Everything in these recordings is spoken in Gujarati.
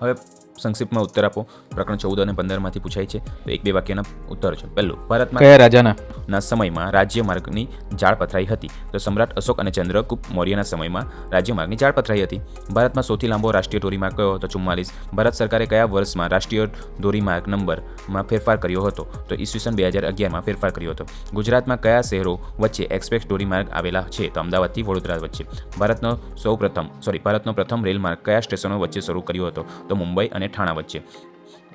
હવે સંક્ષિપ્તમાં ઉત્તર આપો. પ્રકરણ 14 અને 15માંથી પૂછાય છે, તો 1-2 વાક્યના ઉત્તર છે. પહેલું, ભારતમાં કયા રાજાના સમયમાં રાજ્ય માર્ગની જાળ પથરાઈ હતી? તો સમ્રાટ અશોક અને ચંદ્રગુપ્ત મૌર્યના સમયમાં રાજ્ય માર્ગની જાળ પથરાઈ હતી. ભારતમાં સૌથી લાંબો રાષ્ટ્રીય ધોરીમાર્ગ કયો? તો 44. ભારત સરકારે કયા વર્ષમાં રાષ્ટ્રીય ધોરીમાર્ગ નંબરમાં ફેરફાર કર્યો હતો? તો ઈસવીસન 2011માં ફેરફાર કર્યો હતો. ગુજરાતમાં કયા શહેરો વચ્ચે એક્સપ્રેસ ધોરીમાર્ગ આવેલા છે? તો અમદાવાદથી વડોદરા વચ્ચે. ભારતનો પ્રથમ રેલમાર્ગ કયા સ્ટેશનો વચ્ચે શરૂ કર્યો હતો? તો મુંબઈ અને ઠાણા વચ્ચે.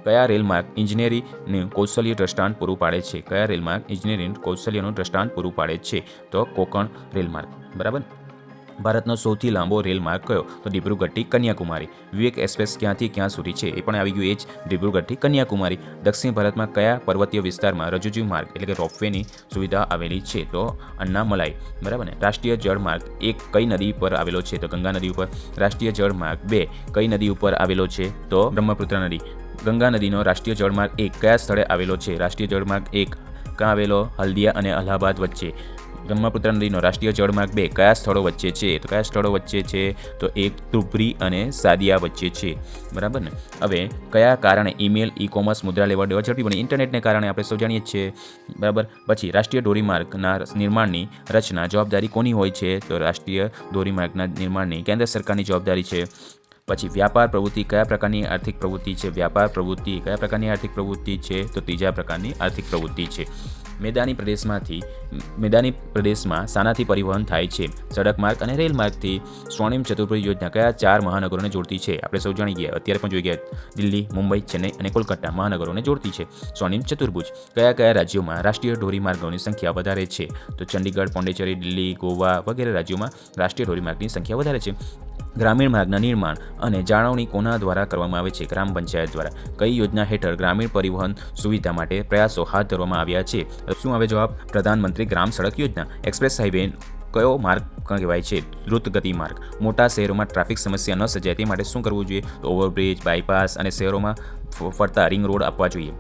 કયા રેલમાર્ગ ઇજનેરીનું કૌશલ્ય દ્રષ્ટાંત પૂરું પાડે છે? કયા રેલમાર્ગ ઇજનેરી કૌશલ્યનું દ્રષ્ટાંત પૂરું પાડે છે? તો કોંકણ રેલમાર્ગ. બરાબર. ભારતનો સૌથી લાંબો રેલમાર્ગ કયો? તો દિબ્રુગઢથી કન્યાકુમારી. વિવેક એક્સપ્રેસ ક્યાંથી ક્યાં સુધી છે? એ પણ આવી ગયું. એ જ દિબ્રુગઢથી કન્યાકુમારી. દક્ષિણ ભારતમાં કયા પર્વતીય વિસ્તારમાં રજૂજી માર્ગ એટલે કે રોપવેની સુવિધા આવેલી છે? તો અન્નામલાઈ. બરાબર ને. રાષ્ટ્રીય જળમાર્ગ 1 કઈ નદી પર આવેલો છે? તો ગંગા નદી ઉપર. રાષ્ટ્રીય જળમાર્ગ 2 કઈ નદી ઉપર આવેલો છે? તો બ્રહ્મપુત્ર નદી. ગંગા નદીનો રાષ્ટ્રીય જળમાર્ગ 1 કયા સ્થળે આવેલો છે? રાષ્ટ્રીય જળમાર્ગ 1 ક્યાં આવેલો? હલ્દિયા અને અલ્હાબાદ વચ્ચે. બ્રહ્મપુત્ર નદીનો રાષ્ટ્રીય જળમાર્ગ 2 કયા સ્થળો વચ્ચે છે? તો કયા સ્થળો વચ્ચે છે? તો એક ધુબ્રી અને સાદિયા વચ્ચે છે. બરાબર ને. હવે કયા કારણે ઈમેલ, ઈ-કોમર્સ, મુદ્રા લેવડ દેવડ ઝડપી બને? ઇન્ટરનેટને કારણે, આપણે સૌ જાણીએ જ છીએ. બરાબર. પછી રાષ્ટ્રીય ધોરીમાર્ગના નિર્માણની રચના જવાબદારી કોની હોય છે? તો રાષ્ટ્રીય ધોરીમાર્ગના નિર્માણની કેન્દ્ર સરકારની જવાબદારી છે. પછી વ્યાપાર પ્રવૃત્તિ કયા પ્રકારની આર્થિક પ્રવૃત્તિ છે? વ્યાપાર પ્રવૃત્તિ કયા પ્રકારની આર્થિક પ્રવૃત્તિ છે? તો ત્રીજા પ્રકારની આર્થિક પ્રવૃત્તિ છે. મેદાની પ્રદેશમાં શાનાથી પરિવહન થાય છે? સડક માર્ગ અને રેલ માર્ગથી. સ્વર્ણિમ ચતુર્ભુજ યોજના કયા 4 મહાનગરોને જોડતી છે? આપણે સૌ જાણી ગયા, અત્યારે પણ જોઈ ગયા. દિલ્હી, મુંબઈ, ચેન્નઈ અને કોલકાતા મહાનગરોને જોડતી છે સ્વર્ણિમ ચતુર્ભુજ. કયા રાજ્યોમાં રાષ્ટ્રીય ધોરીમાર્ગોની સંખ્યા વધારે છે? તો ચંડીગઢ, પોંડિચેરી, દિલ્હી, ગોવા વગેરે રાજ્યોમાં રાષ્ટ્રીય ધોરીમાર્ગની સંખ્યા વધારે છે. ગ્રામીણ માર્ગના નિર્માણ અને જાળવણી કોના દ્વારા કરવામાં આવે છે? ગ્રામ પંચાયત દ્વારા. કઈ યોજના હેઠળ ગ્રામીણ પરિવહન સુવિધા માટે પ્રયાસો હાથ ધરવામાં આવ્યા છે? શું આવે જવાબ? પ્રધાનમંત્રી ગ્રામ સડક યોજના. એક્સપ્રેસ હાઈવે કયો માર્ગ કહેવાય છે? દ્રુતગતિ માર્ગ. મોટા શહેરોમાં ટ્રાફિક સમસ્યા ન સર્જાય તે માટે શું કરવું જોઈએ? તો ઓવરબ્રિજ, બાયપાસ અને શહેરોમાં ફરતા રિંગ રોડ આપવા જોઈએ.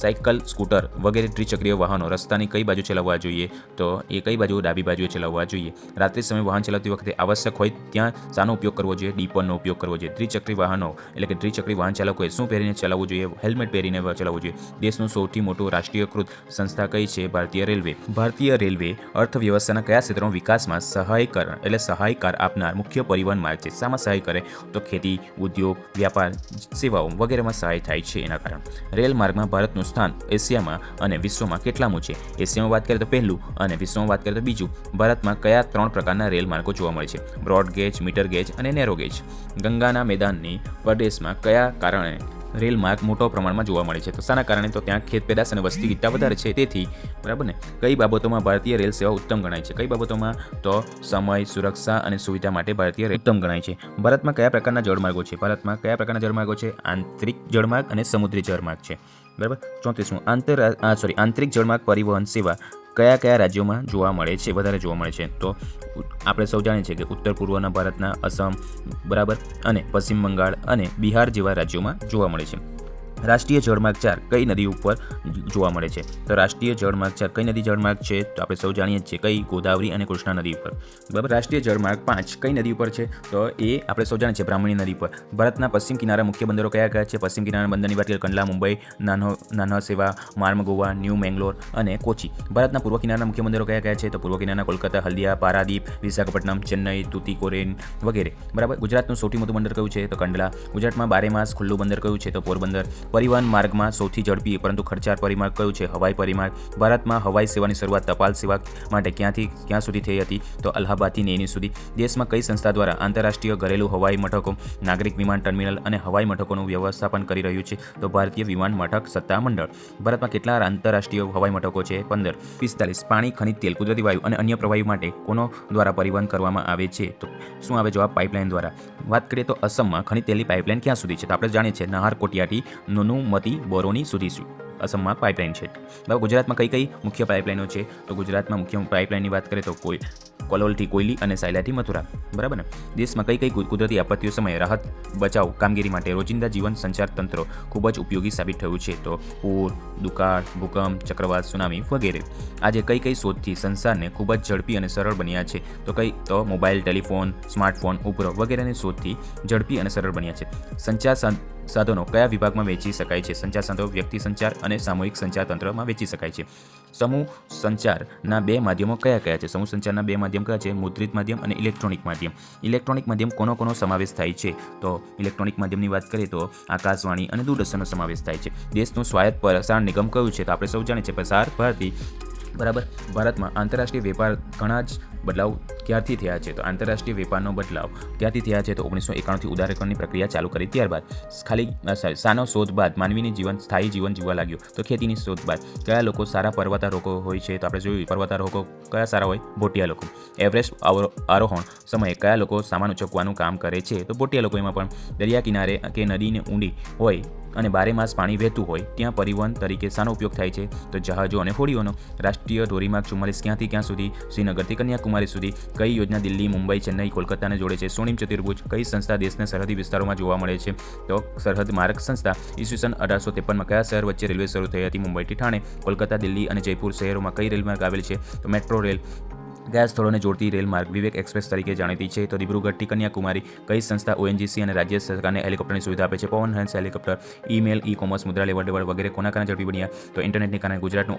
સાયકલ, સ્કૂટર વગેરે ત્રિચક્રીય વાહનો રસ્તાની કઈ બાજુ ચલાવવા જોઈએ? તો એ કઈ બાજુ? ડાબી બાજુએ ચલાવવા જોઈએ. રાત્રિ સમયે વાહન ચલાવતી વખતે આવશ્યક હોય ત્યાં શાનો ઉપયોગ કરવો જોઈએ? ડીપરનો ઉપયોગ કરવો જોઈએ. ત્રિચક્રી વાહનો એટલે કે ત્રિચક્રી વાહન ચાલકોએ શું પહેરીને ચલાવવું જોઈએ? હેલ્મેટ પહેરીને ચલાવવું જોઈએ. દેશનું સૌથી મોટું રાષ્ટ્રીયકૃત સંસ્થા કઈ છે? ભારતીય રેલવે. ભારતીય રેલવે અર્થવ્યવસ્થાના કયા ક્ષેત્રોના વિકાસમાં સહાયકાર આપનાર મુખ્ય પરિવહન માર્ગ છે? શામાં સહાય કરે? તો ખેતી, ઉદ્યોગ, વ્યાપાર, સેવાઓ વગેરેમાં સહાય થાય છે એના કારણે. રેલ માર્ગમાં ભારતનું સ્થાન એશિયામાં અને વિશ્વમાં કેટલામું છે? એશિયામાં વાત કરીએ તો પહેલું અને વિશ્વમાં વાત કરીએ તો બીજું. ભારતમાં કયા 3 પ્રકારના રેલ માર્ગો જોવા મળે છે? બ્રોડ ગેજ, મીટર ગેજ અને નેરો ગેજ. ગંગાના મેદાનની પ્રદેશમાં કયા કારણે રેલ માર્ગ મોટા પ્રમાણમાં જોવા મળે છે? તો શાના કારણે? તો ત્યાં ખેત પેદાશ અને વસ્તી ગીતતા વધારે છે તેથી. બરાબર ને. કઈ બાબતોમાં ભારતીય રેલ સેવા ઉત્તમ ગણાય છે? કઈ બાબતોમાં? તો સમય, સુરક્ષા અને સુવિધા માટે ભારતીય રેલ ઉત્તમ ગણાય છે. ભારતમાં કયા પ્રકારના જળમાર્ગો છે? ભારતમાં કયા પ્રકારના જળમાર્ગો છે? આંતરિક જળમાર્ગ અને સમુદ્રી જળમાર્ગ છે. બરાબર. 34મું આંતરિક જળમાર્ગ પરિવહન સેવા કયા રાજ્યોમાં જોવા મળે છે? વધારે જોવા મળે છે? તો આપણે સૌ જાણીએ છીએ કે ઉત્તર પૂર્વના ભારતના અસમ, બરાબર, અને પશ્ચિમ બંગાળ અને બિહાર જેવા રાજ્યોમાં જોવા મળે છે. રાષ્ટ્રીય જળમાર્ગ 4 કઈ નદી ઉપર જોવા મળે છે? તો રાષ્ટ્રીય જળમાર્ગ 4 કઈ નદી જળમાર્ગ છે? તો આપણે સૌ જાણીએ જ છીએ કઈ? ગોદાવરી અને કૃષ્ણા નદી ઉપર. બરાબર. રાષ્ટ્રીય જળમાર્ગ 5 કઈ નદી ઉપર છે? તો એ આપણે સૌ જાણીએ છીએ બ્રાહ્મણી નદી પર. ભારતના પશ્ચિમ કિનારા મુખ્ય બંદરો કયા છે? પશ્ચિમ કિનારા બંદરની વાત કરીએ કંડલા, મુંબઈ, નાનો સેવા, માર્મ ગોવા, ન્યૂ મેંગ્લોર અને કોચી. ભારતના પૂર્વ કિનારાના મુખ્ય બંદરો કયા છે? તો પૂર્વ કિનારાના કોલકાતા, હલ્દિયા, પારાદીપ, વિશાખાપટ્ટનમ, ચેન્નઈ, તુતીકોરિન વગેરે. બરાબર. ગુજરાતનું સૌથી મોટું બંદર કયું છે? તો કંડલા. ગુજરાતમાં 12 માસ ખુલ્લું બંદર કયું છે? તો પોરબંદર. પરિવહન માર્ગમાં સૌથી ઝડપી પરંતુ ખર્ચાળ પરિમાર્ગ કયું છે? હવાઈ પરિમાર્ગ. ભારતમાં હવાઈ સેવાની શરૂઆત ટપાલ સેવા માટે ક્યાંથી ક્યાં સુધી થઈ હતી? તો અલ્હાબાદથી નેની સુધી. દેશમાં કઈ સંસ્થા દ્વારા આંતરરાષ્ટ્રીય ઘરેલું હવાઈ મથકો, નાગરિક વિમાન ટર્મિનલ અને હવાઈ મથકોનું વ્યવસ્થાપન કરી રહ્યું છે? તો ભારતીય વિમાન મથક સત્તા મંડળ. ભારતમાં કેટલા આંતરરાષ્ટ્રીય હવાઈ મથકો છે? 15. 45 પાણી, ખનિજ તેલ, કુદરતી વાયુ અને અન્ય પ્રવાહી માટે કોનો દ્વારા પરિવહન કરવામાં આવે છે? તો શું આવે જવાબ? પાઇપલાઇન દ્વારા. વાત કરીએ તો અસમમાં ખનિજ તેલની પાઇપલાઇન ક્યાં સુધી છે? તો આપણે જાણીએ છીએ નહારકોટિયાથી નુનુમતી બોરોની સુધી અસમમાં પાઇપલાઇન છે. બરાબર. ગુજરાતમાં કઈ મુખ્ય પાઇપલાઇનો છે? તો ગુજરાતમાં મુખ્ય પાઇપલાઇનની વાત કરીએ તો કોલોલથી કોયલી અને સાયલાથી મથુરા. બરાબર ને. દેશમાં કઈ કુદરતી આપત્તિઓ સમયે રાહત બચાવ કામગીરી માટે રોજિંદા જીવન સંચાર તંત્રો ખૂબ જ ઉપયોગી સાબિત થયું છે? તો પૂર, દુકાળ, ભૂકંપ, ચક્રવાત, સુનામી વગેરે. આજે કઈ શોધથી સંસારને ખૂબ જ ઝડપી અને સરળ બન્યા છે? તો મોબાઈલ, ટેલિફોન, સ્માર્ટફોન, ઉપગ્રહ વગેરેની શોધથી ઝડપી અને સરળ બન્યા છે. સાધનો કયા વિભાગમાં વહેંચી શકાય છે? સંચાર સાધનો વ્યક્તિ સંચાર અને સામૂહિક સંચાર તંત્રમાં વહેંચી શકાય છે. સમૂહ સંચારના બે માધ્યમો કયા કયા છે? સમૂહ સંચારના બે માધ્યમ કયા છે? મુદ્રિત માધ્યમ અને ઇલેક્ટ્રોનિક માધ્યમ. ઇલેક્ટ્રોનિક માધ્યમ કોનો સમાવેશ થાય છે? તો ઇલેક્ટ્રોનિક માધ્યમની વાત કરીએ તો આકાશવાણી અને દૂરદર્શનનો સમાવેશ થાય છે. દેશનું સ્વાયત્ત પ્રસારણ નિગમ કયું છે? તો આપણે સૌ જાણીએ છીએ પ્રસાર ભારતી. બરાબર. ભારતમાં આંતરરાષ્ટ્રીય વેપાર ઘણા જ બદલાવ ક્યારથી થયા છે? તો આંતરરાષ્ટ્રીય વેપારનો બદલાવ ક્યારથી થયા છે? તો 1991થી ઉદારીકરણની પ્રક્રિયા ચાલુ કરી ત્યારબાદ. શાનો શોધ બાદ માનવીની સ્થાયી જીવન જીવવા લાગ્યું? તો ખેતીની શોધ બાદ. કયા લોકો સારા પર્વતારોહકો હોય છે? તો આપણે જોયું પર્વતારોહકો કયા સારા હોય? ભોટિયા લોકો. એવરેસ્ટ આરોહણ સમયે કયા લોકો સામાન ઉચકવાનું કામ કરે છે? તો ભોટિયા લોકો. એમાં પણ દરિયા કિનારે કે નદીને ઊંડી હોય અને બારેમાસ પાણી વહેતું હોય ત્યાં પરિવહન તરીકે શાનો ઉપયોગ થાય છે? તો જહાજો અને હોડીઓનો. રાષ્ટ્રીય ધોરીમાર્ગ 44 ક્યાંથી ક્યાં સુધી? શ્રીનગરથી કન્યાકુમારી સુધી. કઈ યોજના દિલ્હી, મુંબઈ, ચેન્નઈ, કોલકાતાને જોડે છે? સ્વર્ણિમ ચતુર્ભુજ. કઈ સંસ્થા દેશના સરહદી વિસ્તારોમાં જોવા મળે છે? તો સરહદ માર્ગ સંસ્થા. ઈસવીસન 1853માં કયા શહેર વચ્ચે રેલવે શરૂ થઈ હતી? મુંબઈથી ઠાણે. કોલકાતા, દિલ્હી અને જયપુર શહેરોમાં કઈ રેલમાર્ગ આવેલ છે? તો મેટ્રો રેલ. કયા સ્થળોને જોડતી રેલમાર્ગ વિવેક એક્સપ્રેસ તરીકે જાણીતી છે? તો દિબ્રુગઢથી કન્યાકુમારી. કઈ સંસ્થા ઓએનજીસી અને રાજ્ય સરકારને હેલિકોપ્ટરની સુવિધા આપે છે? પવન હંસ હેલિકોપ્ટર. ઈમેલ, ઈ કોમર્સ, મુદ્રા લેવડ દેવડ વગેરે કોના કારણે ઝડપી બન્યા? તો ઇન્ટરનેટને કારણે. ગુજરાતનું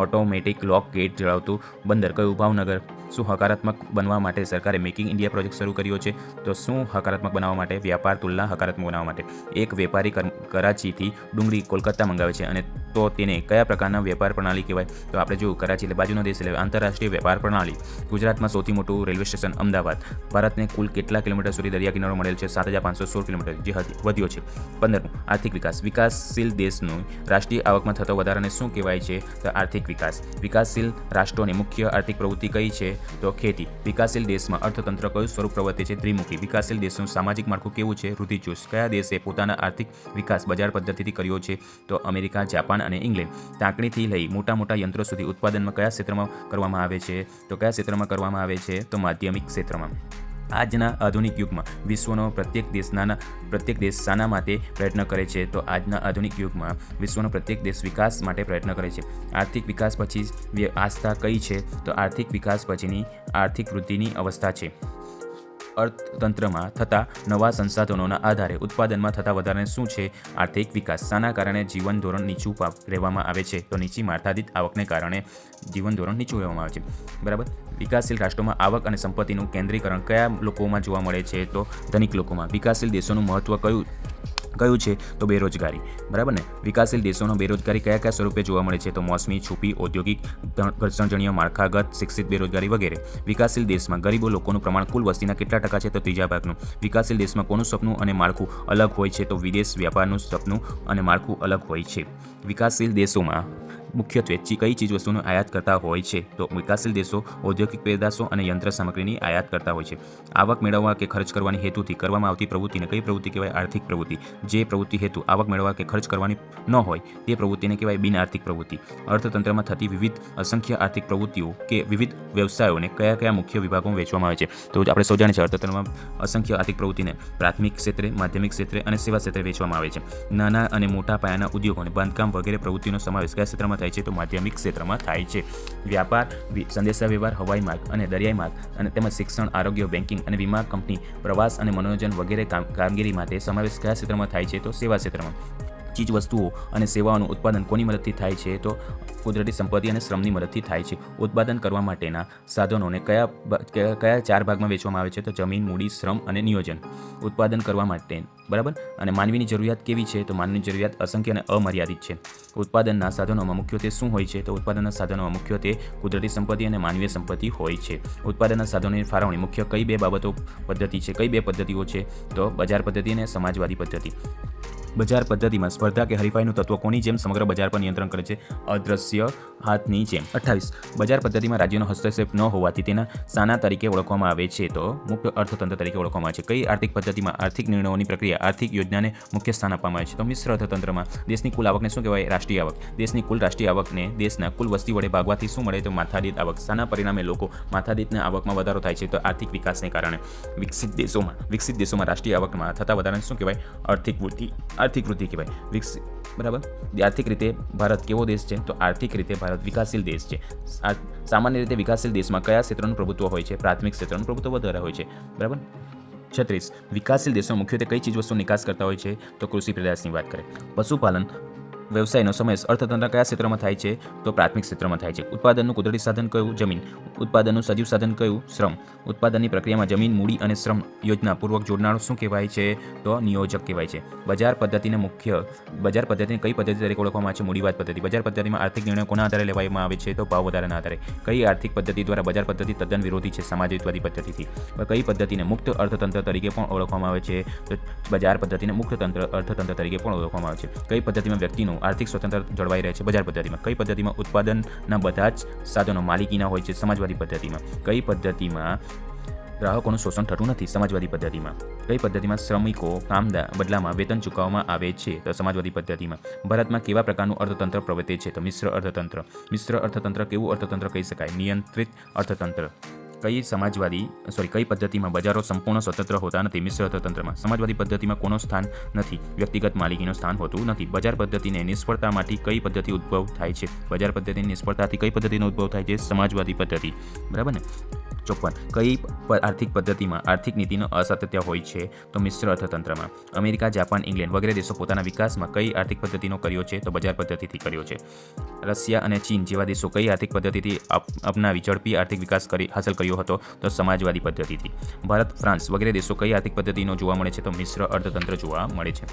ઓટોમેટિક લોક ગેટ ધરાવતું બંદર કયું? ભાવનગર. શું હકારાત્મક બનવા માટે સરકારે મેકિંગ ઇન્ડિયા પ્રોજેક્ટ શરૂ કર્યો છે? તો શું હકારાત્મક બનાવવા માટે? વ્યાપાર તુલના હકારાત્મક બનાવવા માટે. એક વેપારી કરાચીથી ડુંગળી કોલકાતા મંગાવે છે અને તો તેને કયા પ્રકારના વેપાર પ્રણાલી કહેવાય? તો આપણે જોયું કરાચી એટલે બાજુનો દેશ એટલે આંતરરાષ્ટ્રીય વેપાર પ્રણાલી. ગુજરાતમાં સૌથી મોટું રેલવે સ્ટેશન અમદાવાદ. ભારતને કુલ કેટલા કિલોમીટર સુધી દરિયા કિનારો મળેલ છે? 7516 કિલોમીટર, જે વધ્યો છે. 15. આર્થિક વિકાસ. વિકાસશીલ દેશનું રાષ્ટ્રીય આવકમાં થતો વધારાને શું કહેવાય છે? તો આર્થિક વિકાસ. વિકાસશીલ રાષ્ટ્રોની મુખ્ય આર્થિક પ્રવૃત્તિ કઈ છે? તો ખેતી. વિકાસશીલ દેશમાં અર્થતંત્ર કયું સ્વરૂપ પ્રવર્તે છે? દ્વિમુખી. વિકાસશીલ દેશનું સામાજિક માળખું કેવું છે? રૂઢિચુસ્ત. કયા દેશે પોતાના આર્થિક વિકાસ બજાર પદ્ધતિથી કર્યો છે? તો અમેરિકા, જાપાન અને ઇંગ્લેન્ડ. ટાંકણીથી લઈ મોટા યંત્રો સુધી ઉત્પાદનમાં કયા ક્ષેત્રમાં કરવામાં આવે છે? તો કયા ક્ષેત્રમાં કરવામાં આવે છે? તો માધ્યમિક ક્ષેત્રમાં. આજના આધુનિક યુગમાં વિશ્વનો પ્રત્યેક દેશ શાના માટે પ્રયત્ન કરે છે? તો આજના આધુનિક યુગમાં વિશ્વનો પ્રત્યેક દેશ વિકાસ માટે પ્રયત્ન કરે છે. આર્થિક વિકાસ પછી આસ્થા કઈ છે? તો આર્થિક વિકાસ પછીની આર્થિક વૃદ્ધિની અવસ્થા છે. અર્થતંત્રમાં થતા નવા સંસાધનોના આધારે ઉત્પાદનમાં થતા વધારાને શું છે? આર્થિક વિકાસ. શાના કારણે જીવન ધોરણ નીચું રહેવામાં આવે છે? તો નીચી માથાદીઠ આવકને કારણે જીવન ધોરણ નીચું રહેવામાં આવે છે. બરાબર. વિકાસશીલ રાષ્ટ્રોમાં આવક અને સંપત્તિનું કેન્દ્રીકરણ કયા લોકોમાં જોવા મળે છે? તો ધનિક લોકોમાં. વિકાસશીલ દેશોનું મહત્વ કયું છે? તો બેરોજગારી. બરાબર ને. વિકાસશીલ દેશોનો બેરોજગારી કયા સ્વરૂપે જોવા મળે છે? તો મોસમી, છુપી, ઔદ્યોગિક, ઘર્ષણજન્ય, માળખાગત, શિક્ષિત બેરોજગારી વગેરે. વિકાસશીલ દેશમાં ગરીબો લોકોનું પ્રમાણ કુલ વસ્તીના કેટલા ટકા છે? તો 3 ભાગનું. વિકાસશીલ દેશમાં કોનું સપનું અને માળખું અલગ હોય છે? તો વિદેશ વ્યાપારનું સપનું અને માળખું અલગ હોય છે. વિકાસશીલ દેશોમાં મુખ્યત્વે કઈ ચીજવસ્તુઓનો આયાત કરતા હોય છે? તો વિકાસશીલ દેશો ઔદ્યોગિક પેદાશો અને યંત્ર સામગ્રીની આયાત કરતા હોય છે. આવક મેળવવા કે ખર્ચ કરવાની હેતુથી કરવામાં આવતી પ્રવૃત્તિને કઈ પ્રવૃત્તિ કહેવાય? આર્થિક પ્રવૃત્તિ. જે પ્રવૃત્તિ હેતુ આવક મેળવવા કે ખર્ચ કરવાની ન હોય તે પ્રવૃત્તિને કહેવાય બિનઆર્થિક પ્રવૃત્તિ. અર્થતંત્રમાં થતી વિવિધ અસંખ્ય આર્થિક પ્રવૃત્તિઓ કે વિવિધ વ્યવસાયોને કયા મુખ્ય વિભાગોમાં વહેંચવામાં આવે છે? તો આપણે સૌ જાણીએ છીએ અર્થતંત્રમાં અસંખ્ય આર્થિક પ્રવૃત્તિને પ્રાથમિક ક્ષેત્રે, માધ્યમિક ક્ષેત્રે અને સેવા ક્ષેત્રે વહેંચવામાં આવે છે. નાના અને મોટા પાયાના ઉદ્યોગોને બાંધકામ વગેરે પ્રવૃત્તિનો સમાવેશ કયા ક્ષેત્રમાં થાય છે? તો માધ્યમિક ક્ષેત્રમાં થાય છે. વ્યાપાર, સંદેશાવ્યવહાર, હવાઈ માર્ગ અને દરિયાઈ માર્ગ અને તેમજ શિક્ષણ, આરોગ્ય, બેન્કિંગ અને વીમા કંપની, પ્રવાસ અને મનોરંજન વગેરે કામગીરી માટે સમાવેશ કયા ક્ષેત્રમાં થાય છે? તો સેવા ક્ષેત્રમાં. ચીજ વસ્તુઓ અને સેવાઓનું ઉત્પાદન કોની મદદથી થાય છે? તો કુદરતી સંપત્તિ અને શ્રમની મદદથી થાય છે. ઉત્પાદન કરવા માટેના સાધનોને કયા 4 ભાગમાં વહેંચવામાં આવે છે? તો જમીન, મૂડી, શ્રમ અને નિયોજન. ઉત્પાદન કરવા માટે. બરાબર. અને માનવીની જરૂરિયાત કેવી છે? તો માનવીની જરૂરિયાત અસંખ્ય અને અમર્યાદિત છે. ઉત્પાદનના સાધનોમાં મુખ્યત્વે શું હોય છે? તો ઉત્પાદનના સાધનોમાં મુખ્યત્વે કુદરતી સંપત્તિ અને માનવીય સંપત્તિ હોય છે. ઉત્પાદનના સાધનોની ફાળવણી મુખ્ય કઈ 2 પદ્ધતિ છે? કઈ 2 પદ્ધતિઓ છે? તો બજાર પદ્ધતિ અને સમાજવાદી પદ્ધતિ. બજાર પદ્ધતિમાં સ્પર્ધા કે હરીફાઈનું તત્વ કોની જેમ સમગ્ર બજાર પર નિયંત્રણ કરે છે? અદ્રશ્ય હાથની જેમ. 28. બજાર પદ્ધતિમાં રાજ્યનો હસ્તક્ષેપ ન હોવાથી તેના શાના તરીકે ઓળખવામાં આવે છે? તો મુખ્ય અર્થતંત્ર તરીકે ઓળખવામાં આવે છે. કઈ આર્થિક પદ્ધતિમાં આર્થિક નિર્ણયોની પ્રક્રિયા આર્થિક યોજનાને મુખ્ય સ્થાન આપવામાં આવે છે? તો મિશ્ર અર્થતંત્રમાં. દેશની કુલ આવકને શું કહેવાય? રાષ્ટ્રીય આવક. દેશની કુલ રાષ્ટ્રીય આવકને દેશના કુલ વસ્તી વડે ભાગવાથી શું મળે? તો માથાદીઠ આવક. શાના પરિણામે લોકો માથાદીઠના આવકમાં વધારો થાય છે? તો આર્થિક વિકાસને કારણે. વિકસિત દેશોમાં રાષ્ટ્રીય આવકમાં થતા વધારાને શું કહેવાય? આર્થિક વૃદ્ધિ કહેવાય. બરાબર. આર્થિક રીતે ભારત કેવો દેશ છે? તો આર્થિક રીતે ભારત વિકાસશીલ દેશ છે. સામાન્ય રીતે વિકાસશીલ દેશમાં કયા ક્ષેત્રનું પ્રભુત્વ હોય છે? પ્રાથમિક ક્ષેત્રનું પ્રભુત્વ વધારે હોય છે. બરાબર. 36 વિકાસશીલ દેશો મુખ્યત્વે કઈ ચીજવસ્તુઓ નિકાસ કરતા હોય છે તો કૃષિ પેદાશની વાત કરે. પશુપાલન વ્યવસાયનો સમાવેશ અર્થતંત્ર કયા ક્ષેત્રમાં થાય છે તો પ્રાથમિક ક્ષેત્રમાં થાય છે. ઉત્પાદનનું કુદરતી સાધન કયું જમીન. ઉત્પાદનનું સજીવ સાધન કયું શ્રમ. ઉત્પાદનની પ્રક્રિયામાં જમીન મૂડી અને શ્રમ યોજનાપૂર્વક જોડનારો શું કહેવાય છે તો નિયોજક કહેવાય છે. બજાર પદ્ધતિને કઈ પદ્ધતિ તરીકે ઓળખવામાં આવે છે મૂડીવાદ પદ્ધતિ. બજાર પદ્ધતિમાં આર્થિક નિર્ણયો કોના આધારે લેવામાં આવે છે તો ભાવ વધારાના આધારે. કઈ આર્થિક પદ્ધતિ દ્વારા બજાર પદ્ધતિ તદ્દન વિરોધી છે સમાજવાદી પદ્ધતિથી. કઈ પદ્ધતિને મુક્ત અર્થતંત્ર તરીકે પણ ઓળખવામાં આવે છે તો બજાર પદ્ધતિને મુક્ત અર્થતંત્ર તરીકે પણ ઓળખવામાં આવે છે. કઈ પદ્ધતિમાં વ્યક્તિનું આર્થિક સ્વતંત્ર જળવાઈ રહે છે બજાર પદ્ધતિમાં. કઈ પદ્ધતિમાં ઉત્પાદનના બધા જ સાધનો માલિકીના હોય છે સમાજવાદી પદ્ધતિમાં. કઈ પદ્ધતિમાં ગ્રાહકોનું શોષણ થતું નથી સમાજવાદી પદ્ધતિમાં. કઈ પદ્ધતિમાં શ્રમિકો કામના બદલામાં વેતન ચૂકવવામાં આવે છે તો સમાજવાદી પદ્ધતિમાં. ભારતમાં કેવા પ્રકારનું અર્થતંત્ર પ્રવર્તે છે તો મિશ્ર અર્થતંત્ર. મિશ્ર અર્થતંત્ર કેવું અર્થતંત્ર કહી શકાય નિયંત્રિત અર્થતંત્ર. કઈ પદ્ધતિમાં બજારો સંપૂર્ણ સ્વતંત્ર હોતા નથી મિશ્ર અર્થતંત્રમાં. સમાજવાદી પદ્ધતિમાં કોનો સ્થાન નથી વ્યક્તિગત માલિકીનું સ્થાન હોતું નથી. બજાર પદ્ધતિને નિષ્ફળતામાંથી કઈ પદ્ધતિ ઉદ્ભવ થાય છે. બજાર પદ્ધતિની નિષ્ફળતાથી કઈ પદ્ધતિનો ઉદ્ભવ થાય છે સમાજવાદી પદ્ધતિ. બરાબર ને. 54 કઈ આર્થિક પદ્ધતિમાં આર્થિક નીતિનો અસાતત્ય હોય છે તો મિશ્ર અર્થતંત્રમાં. અમેરિકા જાપાન ઇંગ્લેન્ડ વગેરે દેશો પોતાના વિકાસમાં કઈ આર્થિક પદ્ધતિનો કર્યો છે તો બજાર પદ્ધતિથી કર્યો છે. રશિયા અને ચીન જેવા દેશો કઈ આર્થિક પદ્ધતિથી અપનાવી ઝડપી આર્થિક વિકાસ હાંસલ કર્યો હતો તો સમાજવાદી પદ્ધતિથી. ભારત ફ્રાન્સ વગેરે દેશો કઈ આર્થિક પદ્ધતિનો જોવા મળે છે તો મિશ્ર અર્થતંત્ર જોવા મળે છે.